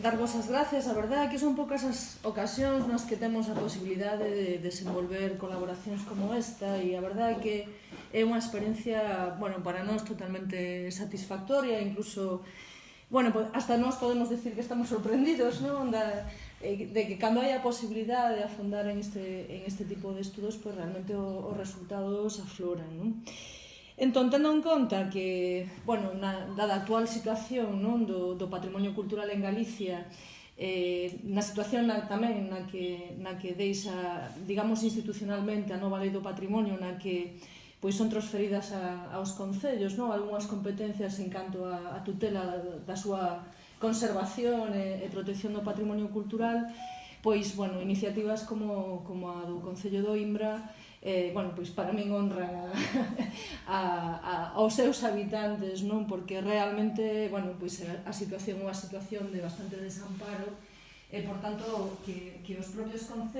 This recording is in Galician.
Darvos as gracias, a verdade é que son poucas as ocasións nas que temos a posibilidade de desenvolver colaboracións como esta e a verdade é que é unha experiencia, bueno, para nós totalmente satisfactoria, incluso, bueno, hasta nós podemos decir que estamos sorprendidos, non? De que cando hai a posibilidade de afondar en este tipo de estudos, pues realmente os resultados afloran, non? Entón, tendo en conta que, bueno, dada a actual situación, non, do patrimonio cultural en Galicia, na situación tamén na que deixa, digamos, institucionalmente a nova lei do patrimonio, na que pois son transferidas aos concellos, non, algunhas competencias en canto a tutela da súa conservación e protección do patrimonio cultural, pois, bueno, iniciativas como a do Concello do Imbra, bueno, pois para min honra aos seus habitantes, non? Porque realmente, bueno, pois a situación é unha situación de bastante desamparo e, por tanto, que os propios concellos